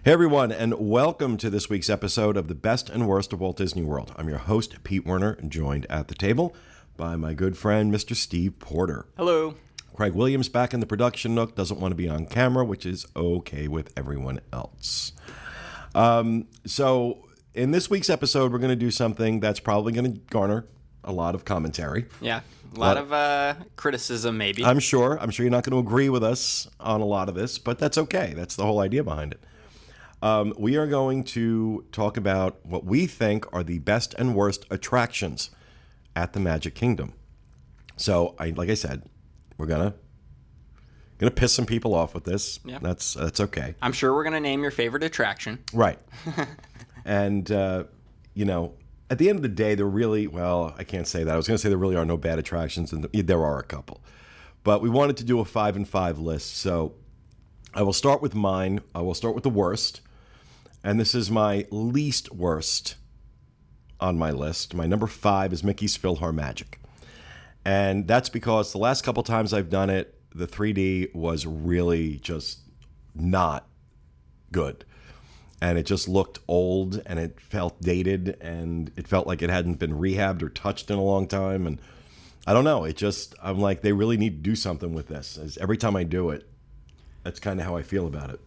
Hey everyone, and welcome to this week's episode of the Best and Worst of Walt Disney World. I'm your host, Pete Werner, and joined at the table by my good friend, Mr. Steve Porter. Hello. Craig Williams back in the production nook, doesn't want to be on camera, which is okay with everyone else. So in this week's episode, we're going to do something that's probably going to garner a lot of commentary. Yeah, a lot of criticism, maybe. I'm sure you're not going to agree with us on a lot of this, but that's okay. That's the whole idea behind it. We are going to talk about what we think are the best and worst attractions at the Magic Kingdom. So, like I said, we're gonna piss some people off with this. Yeah. That's okay. I'm sure we're gonna name your favorite attraction. Right. And at the end of the day, I can't say that. I was going to say there really are no bad attractions, and there are a couple. But we wanted to do a 5 and 5 list, so I will start with mine. I will start with the worst. And this is my least worst on my list. My number 5 is Mickey's PhilharMagic. And that's because the last couple times I've done it, the 3D was really just not good. And it just looked old, and it felt dated, and it felt like it hadn't been rehabbed or touched in a long time. And I don't know. I'm like, they really need to do something with this. As every time I do it, that's kind of how I feel about it.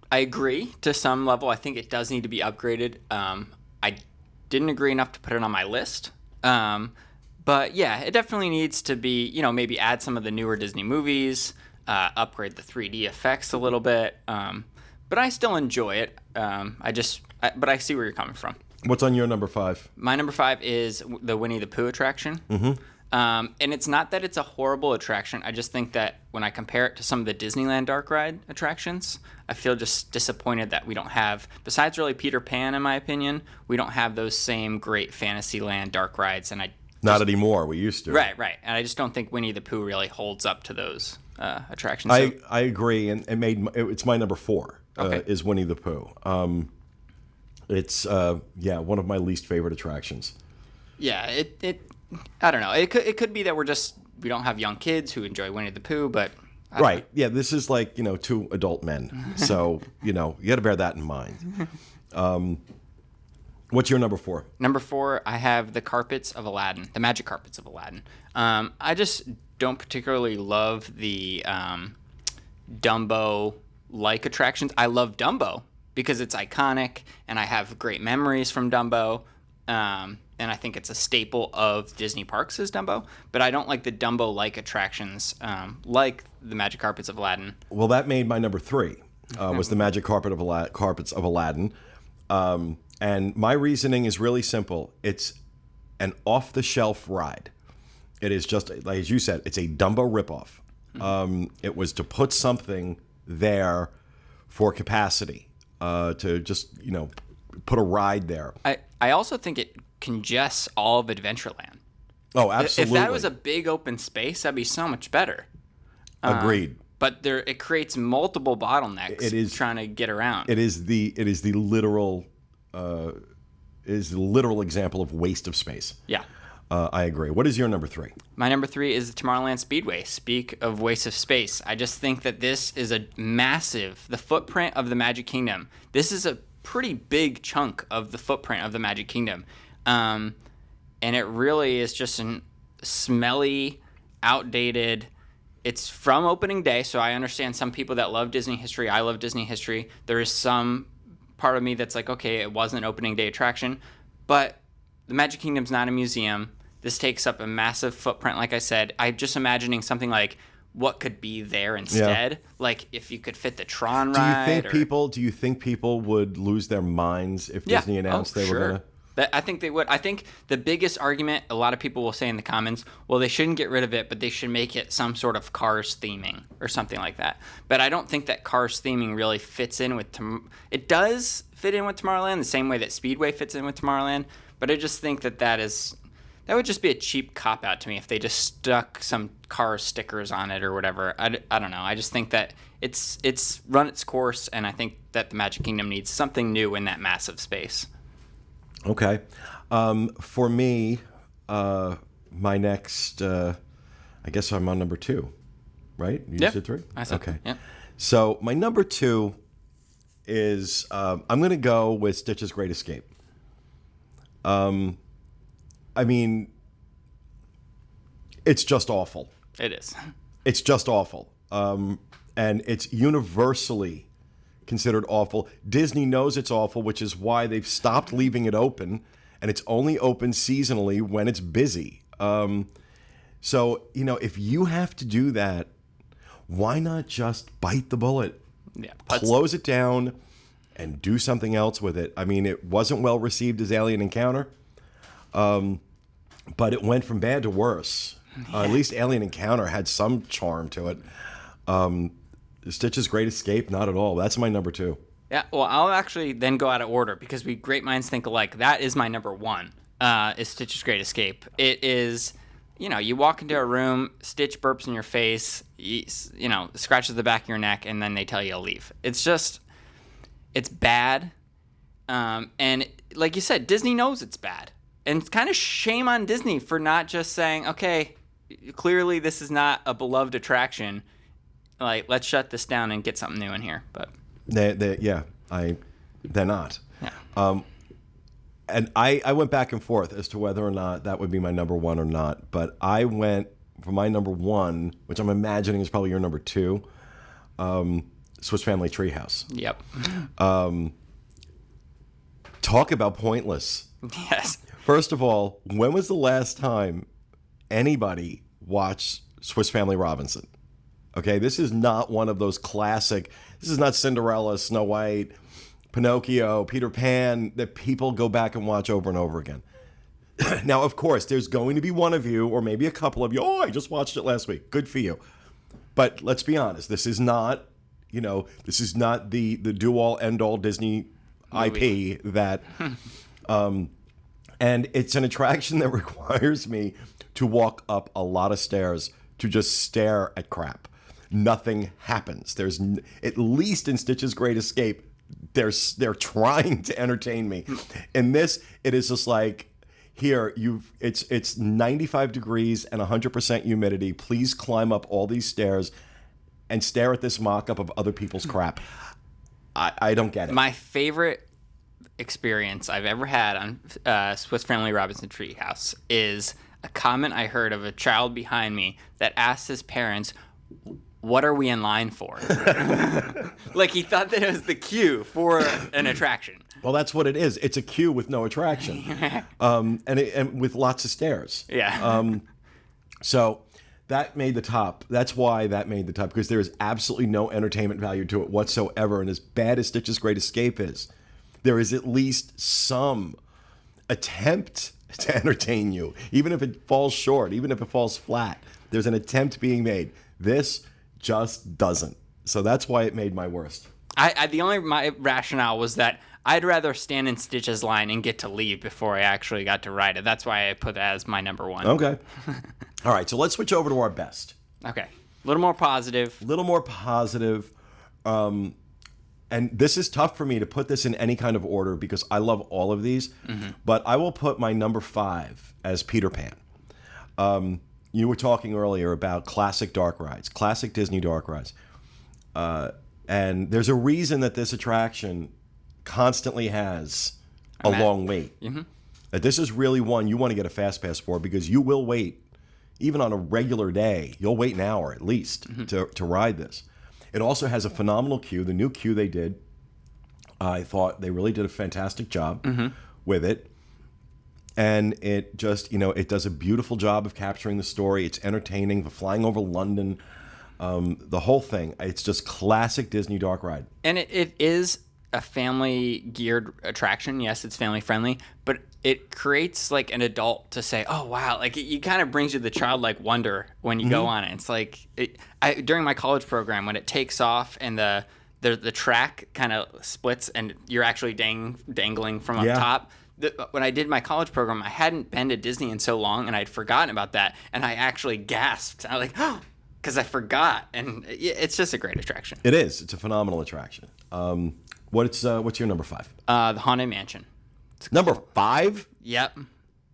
I agree to some level. I think it does need to be upgraded. I didn't agree enough to put it on my list. But yeah, it definitely needs to be, maybe add some of the newer Disney movies, upgrade the 3D effects a little bit. But I still enjoy it. But I see where you're coming from. What's on your number 5? My number 5 is the Winnie the Pooh attraction. Mm-hmm. And it's not that it's a horrible attraction. I just think that when I compare it to some of the Disneyland dark ride attractions, I feel just disappointed that we don't have, besides really Peter Pan, in my opinion, we don't have those same great Fantasyland dark rides. And Not anymore. We used to. Right. And I just don't think Winnie the Pooh really holds up to those attractions. I agree, and it's my number 4. Okay. Is Winnie the Pooh. It's one of my least favorite attractions. Yeah, I don't know. It could be that we don't have young kids who enjoy Winnie the Pooh, but right. Yeah, this is like, 2 adult men. So, you got to bear that in mind. What's your number 4? Number 4, I have the carpets of Aladdin, the magic carpets of Aladdin. I just don't particularly love the Dumbo-like attractions. I love Dumbo because it's iconic, and I have great memories from Dumbo. And I think it's a staple of Disney parks is Dumbo. But I don't like the Dumbo-like attractions like the Magic Carpets of Aladdin. Well, that made my number 3, was the Magic Carpets of Aladdin. And my reasoning is really simple. It's an off-the-shelf ride. It is just, like as you said, it's a Dumbo ripoff. It was to put something there for capacity, to just, put a ride there. I also think it congests all of Adventureland. Oh, absolutely. If that was a big open space, that'd be so much better. Agreed. But it creates multiple bottlenecks. It is trying to get around. It is the literal example of waste of space. Yeah. I agree. What is your number 3? My number 3 is the Tomorrowland Speedway. Speak of waste of space. I just think that this is the footprint of the Magic Kingdom. This is a pretty big chunk of the footprint of the Magic Kingdom. And it really is just a smelly, outdated. It's from opening day, so I understand some people that love Disney history. I love Disney history. There is some part of me that's like, okay, it wasn't an opening day attraction, but the Magic Kingdom's not a museum. This takes up a massive footprint, like I said. I'm just imagining something like what could be there instead. Yeah. Like if you could fit the Tron ride. Do you think people would lose their minds if Disney announced they were going to? I think they would. I think the biggest argument a lot of people will say in the comments, well, they shouldn't get rid of it, but they should make it some sort of Cars theming or something like that. But I don't think that Cars theming really fits in with it does fit in with Tomorrowland the same way that Speedway fits in with Tomorrowland, but I just think that would just be a cheap cop-out to me if they just stuck some Cars stickers on it or whatever. I don't know. I just think that it's run its course, and I think that the Magic Kingdom needs something new in that massive space. Okay. For me, my next, I guess I'm on number 2, right? You said 3? I said okay. Yeah. So my number 2 is I'm going to go with Stitch's Great Escape. I mean, it's just awful. It is. It's just awful. And it's universally considered awful. Disney knows it's awful, which is why they've stopped leaving it open, and it's only open seasonally when it's busy. So, if you have to do that, why not just bite the bullet? Yeah, close it down and do something else with it. I mean, it wasn't well received as Alien Encounter, but it went from bad to worse. At least Alien Encounter had some charm to it. Stitch's Great Escape, not at all. That's my number 2. Yeah, well, I'll actually then go out of order because we great minds think alike. That is my number 1, is Stitch's Great Escape. It is, you walk into a room, Stitch burps in your face, scratches the back of your neck, and then they tell you to leave. It's just, it's bad. And like you said, Disney knows it's bad. And it's kind of shame on Disney for not just saying, okay, clearly this is not a beloved attraction. Like, let's shut this down and get something new in here. But they're not. Yeah. And I went back and forth as to whether or not that would be my number 1 or not. But I went for my number 1, which I'm imagining is probably your number 2, Swiss Family Treehouse. Yep. Talk about pointless. Yes. First of all, when was the last time anybody watched Swiss Family Robinson? Okay, this is not one of those classic, this is not Cinderella, Snow White, Pinocchio, Peter Pan, that people go back and watch over and over again. Now, of course, there's going to be one of you, or maybe a couple of you, I just watched it last week. Good for you. But let's be honest, this is not, this is not the do-all, end-all Disney movie. IP that... and it's an attraction that requires me to walk up a lot of stairs to just stare at crap. Nothing happens. There's at least in Stitch's Great Escape, they're trying to entertain me. In this, it is just like, here it's 95 degrees and 100% humidity. Please climb up all these stairs and stare at this mock-up of other people's crap. I don't get it. My favorite experience I've ever had on Swiss Family Robinson Treehouse is a comment I heard of a child behind me that asked his parents, "What are we in line for?" Like he thought that it was the queue for an attraction. Well, that's what it is. It's a queue with no attraction, and with lots of stairs. Yeah. So that made the top. That's why that made the top, because there is absolutely no entertainment value to it whatsoever. And as bad as Stitch's Great Escape is, there is at least some attempt to entertain you, even if it falls short, even if it falls flat. There's an attempt being made. This just doesn't. So that's why it made my worst. My rationale was that I'd rather stand in Stitch's line and get to leave before I actually got to ride it. That's why I put that as my number 1. Okay. All right, so let's switch over to our best. Okay. A little more positive. And this is tough for me to put this in any kind of order because I love all of these. Mm-hmm. But I will put my number 5 as Peter Pan. You were talking earlier about classic dark rides, classic Disney dark rides. And there's a reason that this attraction constantly has a long wait. Mm-hmm. That this is really one you want to get a fast pass for, because you will wait, even on a regular day, you'll wait an hour at least to ride this. It also has a phenomenal queue. The new queue they did, I thought they really did a fantastic job with it. And it just, it does a beautiful job of capturing the story. It's entertaining. The flying over London, the whole thing. It's just classic Disney dark ride. And it is a family-geared attraction. Yes, it's family-friendly, but it creates like an adult to say, "Oh wow!" Like it kind of brings you the childlike wonder when you go on it. It's like during my college program when it takes off and the track kind of splits and you're actually dangling from up top. When I did my college program, I hadn't been to Disney in so long, and I'd forgotten about that, and I actually gasped. I was like, "Oh!" Because I forgot, and it's just a great attraction. It is. It's a phenomenal attraction. What's your number 5? The Haunted Mansion. Number 5? Yep.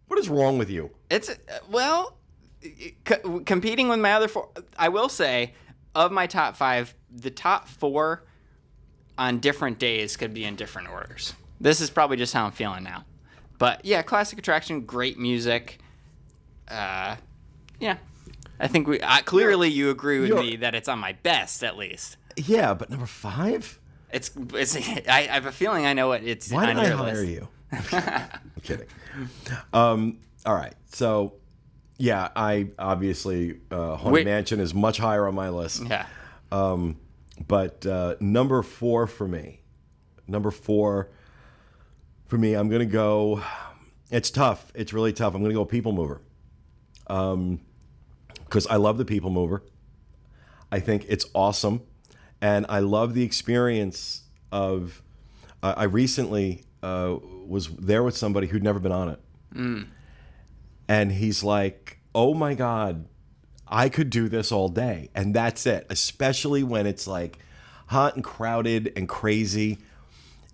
What is wrong with you? It's competing with my other 4. I will say, of my top 5, the top 4 on different days could be in different orders. This is probably just how I'm feeling now. But yeah, classic attraction, great music. Yeah, I think clearly you agree with me that it's on my best at least. Yeah, but number 5? It's. I have a feeling I know what it's. Why on did I your hire list. you? I'm kidding. All right, so yeah, I obviously Haunted Mansion is much higher on my list. Yeah. But number 4 for me, I'm gonna go. It's tough. It's really tough. I'm gonna go People Mover. Because I love the People Mover. I think it's awesome. And I love the experience of, I recently was there with somebody who'd never been on it. And he's like, oh my God, I could do this all day. And that's it, especially when it's like hot and crowded and crazy.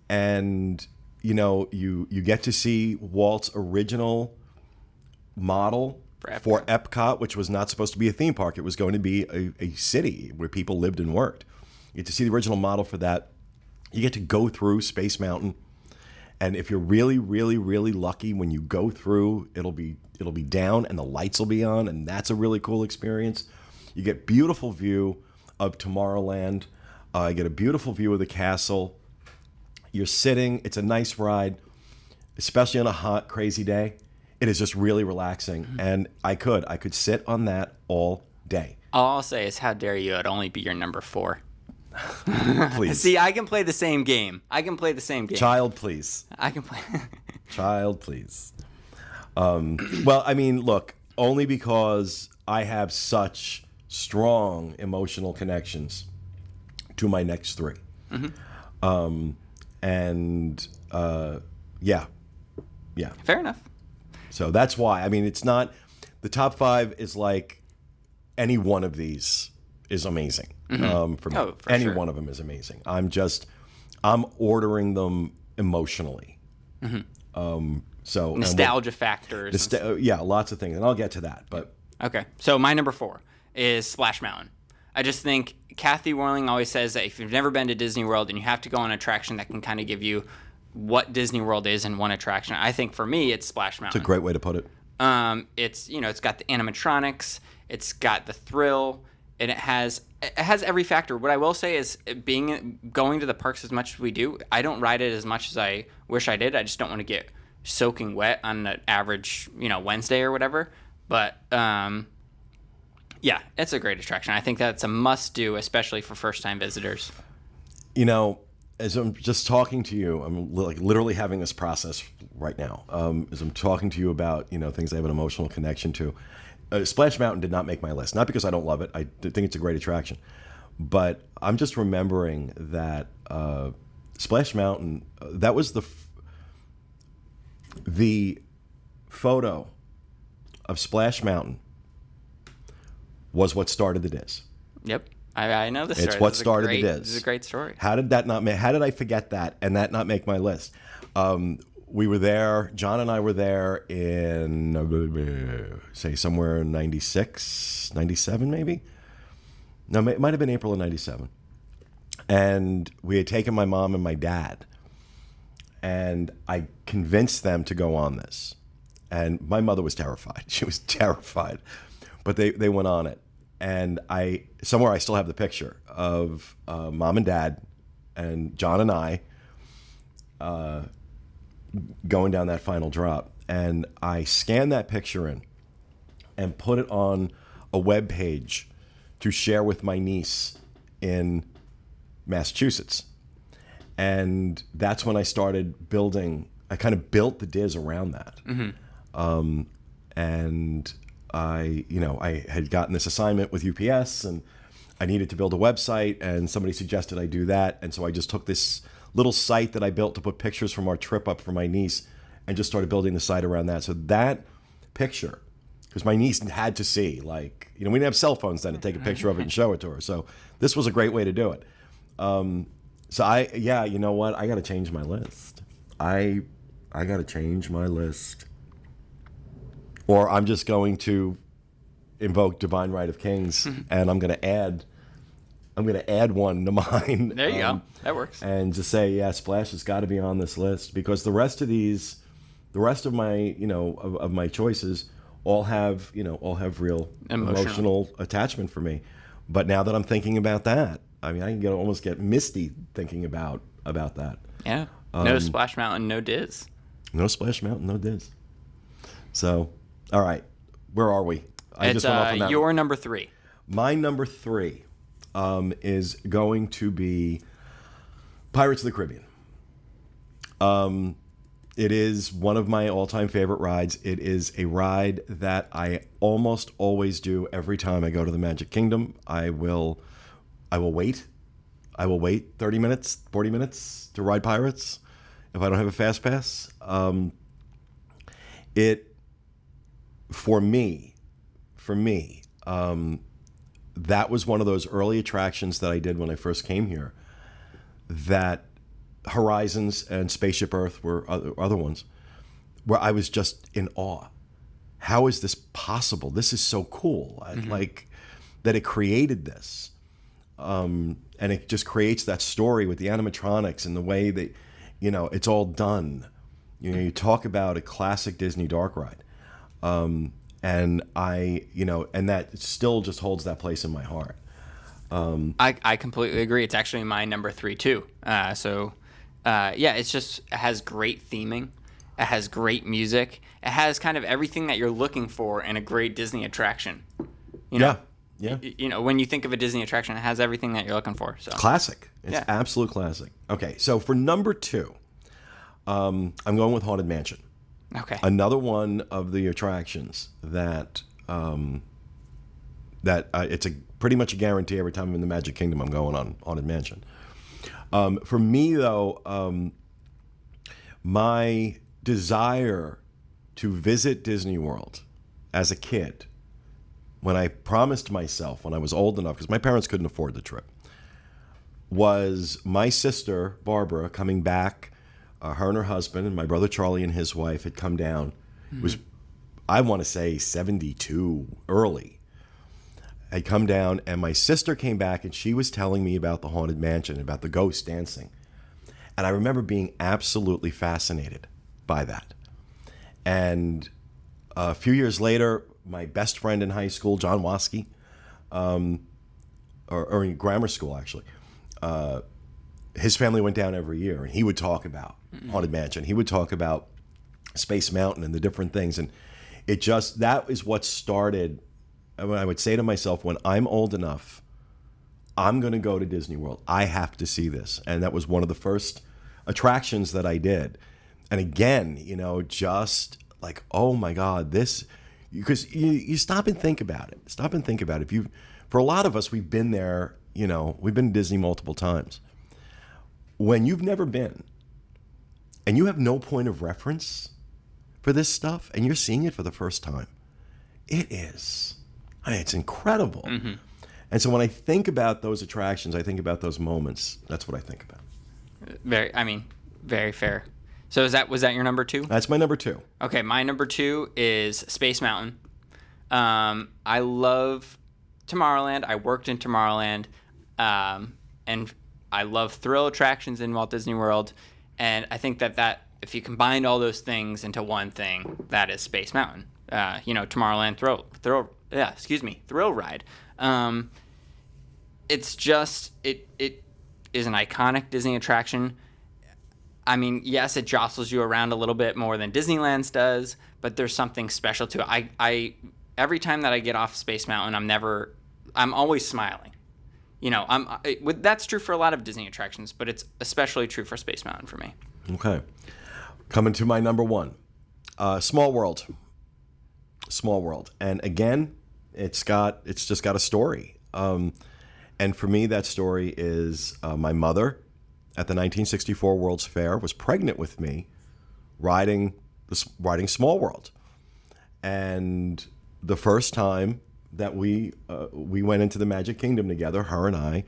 And, you know, you get to see Walt's original model for Epcot, which was not supposed to be a theme park. It was going to be a city where people lived and worked. You get to see the original model for that. You get to go through Space Mountain. And if you're really, really, really lucky, when you go through, it'll be down and the lights will be on. And that's a really cool experience. You get beautiful view of Tomorrowland. You get a beautiful view of the castle. You're sitting. It's a nice ride, especially on a hot, crazy day. It is just really relaxing. And I could sit on that all day. All I'll say is, how dare you? It'd only be your number 4. Please. See, I can play the same game. Child, please. I can play. Child, please. Well, I mean, look, only because I have such strong emotional connections to my next 3. Yeah. Fair enough. So that's why. I mean, it's not, the top 5 is like any one of these is amazing. For me. For any sure. one of them is amazing. I'm ordering them emotionally. So Nostalgia factors. Yeah, lots of things, and I'll get to that. But Okay, so my number 4 is Splash Mountain. I just think Kathy Worling always says that if you've never been to Disney World and you have to go on an attraction that can kind of give you what Disney World is in one attraction, I think for me it's Splash Mountain. it's a great way to put it. It's got the animatronics, it's got the thrill, and it has every factor. What I will say is, going to the parks as much as we do, I don't ride it as much as I wish I did. I just don't want to get soaking wet on an average, Wednesday or whatever. But yeah, it's a great attraction. I think that's a must-do, especially for first-time visitors. As I'm just talking to you, I'm like literally having this process right now. As I'm talking to you about things I have an emotional connection to. Splash Mountain did not make my list, not because I don't love it. I think it's a great attraction, but I'm just remembering that Splash Mountain. That was the photo of Splash Mountain was what started the Diz. Yep. I know this story. It's what started the Diz. This is a great story. How did I forget that and that not make my list? We were there, John and I were there in, say, somewhere in 96, 97 maybe? No, it might have been April of 97. And we had taken my mom and my dad, and I convinced them to go on this. And my mother was terrified. She was terrified. But they went on it. And somewhere I still have the picture of mom and dad and John and I going down that final drop. And I scanned that picture in and put it on a web page to share with my niece in Massachusetts. And that's when I started building. I kind of built the Diz around that. And I had gotten this assignment with UPS, and I needed to build a website, and somebody suggested I do that. And so I just took this little site that I built to put pictures from our trip up for my niece and just started building the site around that. So that picture, because my niece had to see, we didn't have cell phones then to take a picture of it and show it to her. So this was a great way to do it. You know what? I got to change my list. I got to change my list. Or I'm just going to invoke Divine Right of Kings, and I'm going to add I'm gonna add one to mine. There you go. That works. And just say, yeah, Splash has got to be on this list because the rest of my, of my choices all have real emotional attachment for me. But now that I'm thinking about that, I mean, I can almost get misty thinking about that. Yeah. No Splash Mountain, no Diz. No Splash Mountain, no Diz. So, all right, where are we? It's your number 3. My number 3 is going to be Pirates of the Caribbean. It is one of my all-time favorite rides. It is a ride that I almost always do every time I go to the Magic Kingdom. I will wait. I will wait 30 minutes, 40 minutes to ride Pirates if I don't have a fast pass. For me, that was one of those early attractions that I did when I first came here. That Horizons and Spaceship Earth were other ones where I was just in awe. How is this possible? This is so cool. Mm-hmm. Like that it created this. And it just creates that story with the animatronics and the way that, it's all done. You talk about a classic Disney dark ride. And that still just holds that place in my heart. I completely agree. It's actually my number 3 too. It has great theming. It has great music. It has kind of everything that you're looking for in a great Disney attraction. Yeah. When you think of a Disney attraction, it has everything that you're looking for. So classic. It's absolute classic. Okay, so for number 2, I'm going with Haunted Mansion. Okay. Another one of the attractions that it's pretty much a guarantee every time I'm in the Magic Kingdom, I'm going on Haunted Mansion. For me, though, my desire to visit Disney World as a kid, when I promised myself when I was old enough, because my parents couldn't afford the trip, was my sister, Barbara, coming back. Her and her husband and my brother Charlie and his wife had come down. It was, I want to say, 72 early. Had come down, and my sister came back, and she was telling me about the Haunted Mansion, about the ghost dancing. And I remember being absolutely fascinated by that. And a few years later, my best friend in high school, John Waskey, or in grammar school, actually, his family went down every year, and he would talk about Haunted Mansion. He would talk about Space Mountain and the different things. And that is what started. I would say to myself, when I'm old enough, I'm going to go to Disney World. I have to see this. And that was one of the first attractions that I did. And again, just like, oh my God, this, because you stop and think about it. Stop and think about it. For a lot of us, we've been there, we've been to Disney multiple times. When you've never been and you have no point of reference for this stuff and you're seeing it for the first time, it's incredible. Mm-hmm. And so when I think about those attractions, I think about those moments. That's what I think about. Very fair. So was that your number 2? That's my number 2. Okay, my number 2 is Space Mountain. I love Tomorrowland. I worked in Tomorrowland, and I love thrill attractions in Walt Disney World. And I think that if you combine all those things into one thing, that is Space Mountain. Tomorrowland thrill ride. It's just it is an iconic Disney attraction. I mean, yes, it jostles you around a little bit more than Disneyland's does, but there's something special to it. I every time that I get off Space Mountain, I'm always smiling. That's true for a lot of Disney attractions, but it's especially true for Space Mountain for me. Okay. Coming to my number 1, Small World. Small World. And again, it's just got a story. And for me, that story is my mother at the 1964 World's Fair was pregnant with me riding Small World. And the first time that we went into the Magic Kingdom together, her and I,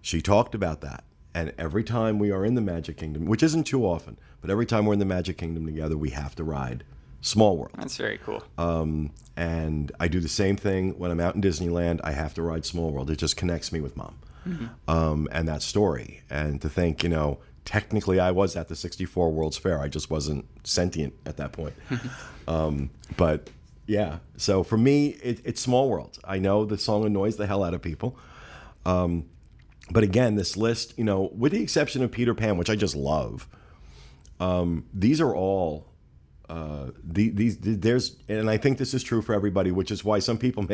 she talked about that. And every time we are in the Magic Kingdom, which isn't too often, but every time we're in the Magic Kingdom together, we have to ride Small World. That's very cool. And I do the same thing when I'm out in Disneyland. I have to ride Small World. It just connects me with Mom. and that story. And to think, technically I was at the 64 World's Fair. I just wasn't sentient at that point. But yeah, so for me, it's Small World. I know the song annoys the hell out of people. But again, this list, with the exception of Peter Pan, which I just love, these are all, there's, and I think this is true for everybody, which is why some people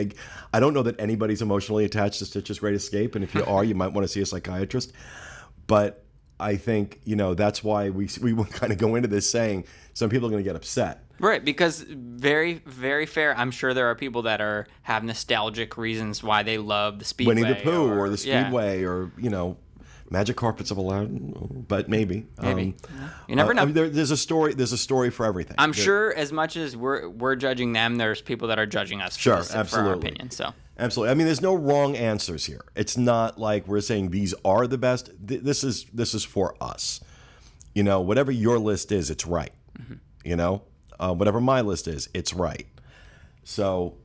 I don't know that anybody's emotionally attached to Stitch's Great Escape. And if you are, you might want to see a psychiatrist. But I think, that's why we kind of go into this saying some people are going to get upset. Right, because very, very fair. I'm sure there are people that have nostalgic reasons why they love the Speedway. Winnie the Pooh or the Speedway or, Magic Carpets of Aladdin, but maybe. Maybe. You never know. There's a story for everything. I'm sure as much as we're judging them, there's people that are judging us for, absolutely. for our opinion. So. Absolutely. I mean, there's no wrong answers here. It's not like we're saying these are the best. This is for us. Whatever your list is, it's right. Whatever my list is, it's right. So,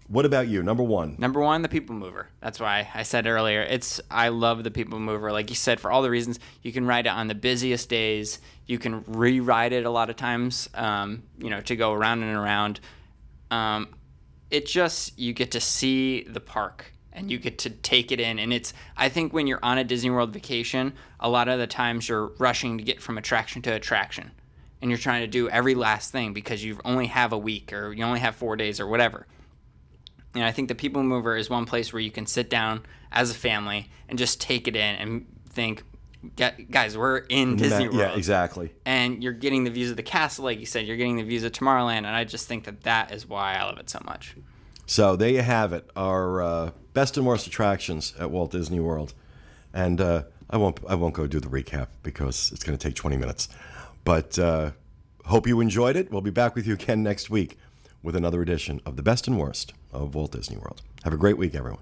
what about you? Number one, the People Mover. That's why I said earlier, I love the People Mover. Like you said, for all the reasons. You can ride it on the busiest days. You can re-ride it a lot of times, to go around and around. You get to see the park and you get to take it in. And I think when you're on a Disney World vacation, a lot of the times you're rushing to get from attraction to attraction. And you're trying to do every last thing because you only have a week or you only have 4 days or whatever. And I think the People Mover is one place where you can sit down as a family and just take it in and think, guys, we're in Disney World. Yeah, exactly. And you're getting the views of the castle, like you said. You're getting the views of Tomorrowland. And I just think that is why I love it so much. So there you have it, our best and worst attractions at Walt Disney World. And I won't go do the recap because it's going to take 20 minutes. But hope you enjoyed it. We'll be back with you again next week with another edition of the best and worst of Walt Disney World. Have a great week, everyone.